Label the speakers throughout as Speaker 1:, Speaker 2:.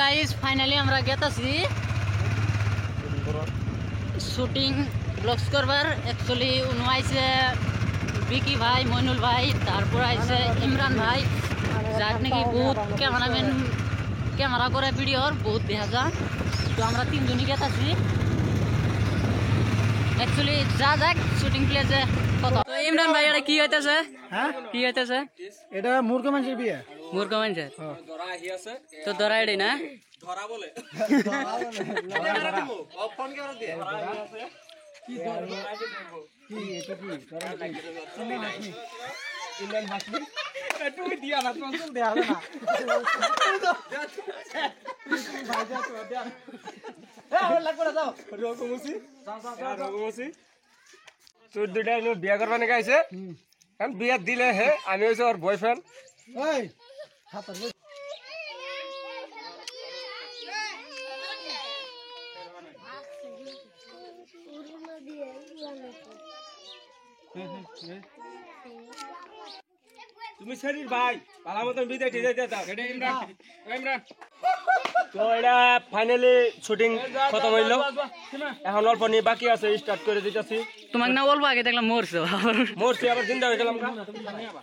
Speaker 1: Guys finally আমরা গেতাছি shooting blogs করবার। Actually উনি আইছে বিকি ভাই, মইনুল ভাই, তারপর আইছে ইমরান ভাই, যার নাকি বহুত ক্যামেরাম্যান ক্যামেরা করে ভিডিওর বহুত দেখা যায়। তো আমরা তিনজনই গেতাছি। অ্যাকচুয়ালি যা যাক শুটিং প্লেসে কত। তো ইমরান ভাই এটা কি হইতেছে? হ্যাঁ কি হইতেছে?
Speaker 2: এটা মূর্খ মানুষের বিয়ে।
Speaker 1: মূর্খ মানুষের তো ধরা এডি না
Speaker 3: ধরা বলে তোর দুটা বিয়া করবা নাকি আইছে বিয়া দিলে হে আমি হয়েছে ওর বয়ফ্রেন্ড। তুমি শরীর ভাই পালা মতন বিদায় ঠিক আছে দাও। এটা ইমরান ইমরান তো এটা ফাইনালি শুটিং খতম হইল, এখন অল্প নিয়ে বাকি আছে, স্টার্ট করে দিতেছি।
Speaker 1: তোমাকে না বলবো আগে দেখলাম
Speaker 3: মরছি আবার জিন্দা হয়ে গেলাম।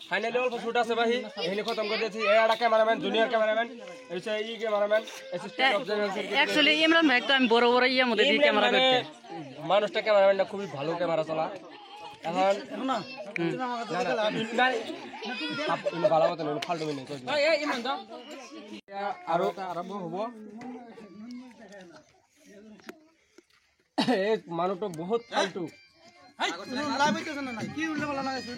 Speaker 3: ফাইনালি অল্প শুট আছে ভাই, এখানে খতম করে দিয়েছি। এটা ক্যামেরাম্যান, জুনিয়র ক্যামেরাম্যান, এই cameraman, assistant observation.
Speaker 1: Actually Imran ভাই তো আমি বড় বড় ইয়ের মধ্যে দিয়ে ক্যামেরা করতে।
Speaker 3: মানুষটা ক্যামেরাম্যানটা খুবই ভালো ক্যামেরা চলা। এখন ভালো মতন ফাল্টু মিলে আরো আরম্ভ হব। মানুষটা বহুত ফাল্টু।
Speaker 2: কি উল্লে বলা লাগাইছে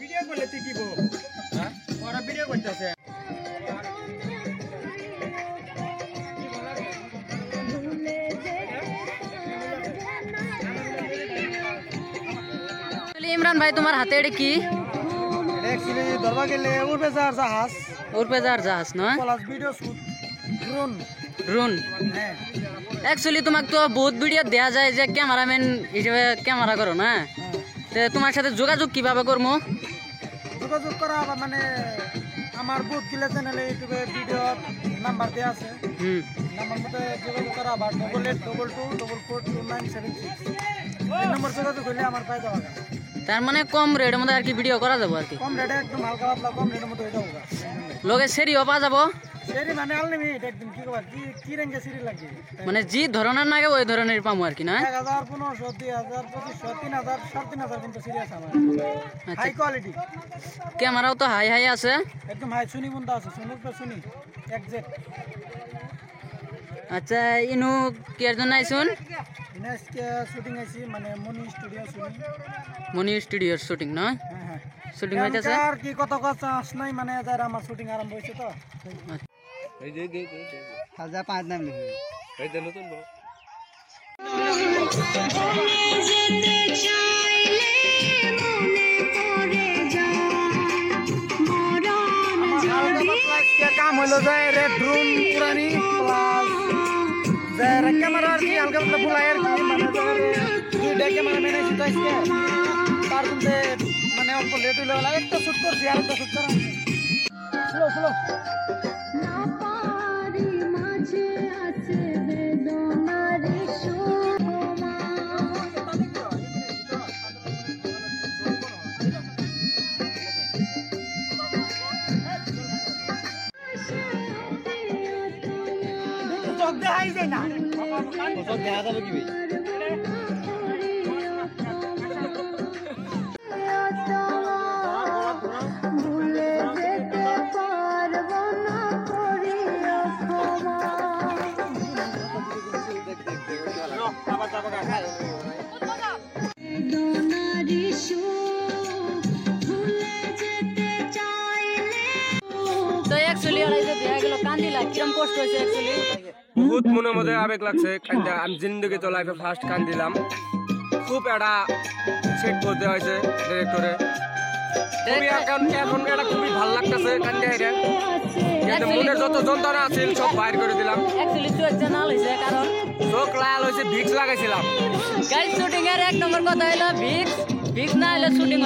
Speaker 3: ভিডিও করলে তুই কি বল? ওরা ভিডিও করতেছে।
Speaker 1: ইমরান ভাই তোমার হাতে এটা কি?
Speaker 2: অ্যাকচুয়ালি ধরবা গেলে উড়পেজার জাহাজ।
Speaker 1: উড়পেজার জাহাজ না?
Speaker 2: Plus video shoot drone.
Speaker 1: Drone.
Speaker 2: হ্যাঁ
Speaker 1: অ্যাকচুয়ালি তোমাকে তো বহুত ভিডিও দেয়া যায় যে ক্যামেরাম্যান হিসেবে ক্যামেরা করো না, তো তোমার সাথে যোগাযোগ কিভাবে করবো?
Speaker 2: যোগাযোগ করা আবার মানে আমার বহুত গিলা চ্যানেলে ইউটিউবে ভিডিও নাম্বার দেওয়া আছে। নাম্বার মধ্যে যোগাযোগ করা আবার 8822242976 এই নম্বর যোগাযোগ করলে আমার পাই যাওয়া।
Speaker 1: তার মানে কম রেটের মধ্যে আর কি ভিডিও করা যাবো আর কি।
Speaker 2: কম রেটে একদম হালকা পাতলা কম রেটের মধ্যে হয়ে যাবো।
Speaker 1: লোকে সেরিও পাওয়া যাবো।
Speaker 2: সেরি মানে আনলিমিটেড একদম কি কবা কি রেঞ্জে সেরি লাগে
Speaker 1: মানে যে ধরনের নাগে ওই ধরনের পাবো আর কি না?
Speaker 2: 1000 1500 2000 2500 3000 3500 পর্যন্ত সেরি আছে আমার। হাই কোয়ালিটি
Speaker 1: ক্যামেরাও তো হাই হাই আছে
Speaker 2: একদম হাই সুনি বন্ধা আছে, সুনি পে সুনি এক্সাক্ট।
Speaker 1: আচ্ছা ইনু কি এর জন্য আইছুন?
Speaker 2: নেক্সট শুটিং আইছি মানে মনি স্টুডিও শুনি।
Speaker 1: মনি স্টুডিওর শুটিং না?
Speaker 2: হ্যাঁ হ্যাঁ
Speaker 1: শুটিং হইতাছে
Speaker 2: আর কি কত কথা নাই মানে যারা আমার শুটিং আরম্ভ হইছে তো
Speaker 3: এই যে
Speaker 2: হাজার 5 নাম লিখি
Speaker 3: এই যে নতুন বল
Speaker 2: काम হলো যায় রে ড্রোন পুরানি প্লাস যারা ক্যামেরা আর কি হালকা পাতলা ফুলাই আর কি মানে দুইটা ক্যামেরা ম্যানেজ তো আজকে তার মধ্যে মানে অল্প লেট হইলো না, একটা শুট করছি আর একটা শুট করা স্লো স্লো না পারি মাঝে আছে বেদনার শোমা। চোখ দেখাই যায় না, চোখ দেখা যাবে কি ভাই?
Speaker 1: অ্যাকচুয়ালি আর এই যে দেখা গেল কান্দিলা কিরম কষ্ট হয়েছে অ্যাকচুয়ালি
Speaker 3: বহুত মনের মধ্যে আবেগ লাগছে কান্দা আমি জিন্দগি তো লাইফে ফার্স্ট কান দিলাম খুব একটা সেট করতে হয়েছে ডিরেক্টরে খুবই এখন এখন এটা খুবই ভালো লাগতেছে কান্দা এটা মনের যত যন্ত্রণা আছে সব বাইর করে দিলাম
Speaker 1: অ্যাকচুয়ালি চোখ জানাল হয়েছে কারণ
Speaker 3: চোখ লাল হয়েছে ভিক্স লাগাইছিলাম
Speaker 1: গাইস শুটিং এর এক নম্বর কথা হলো ভিক্স না হলে শুটিং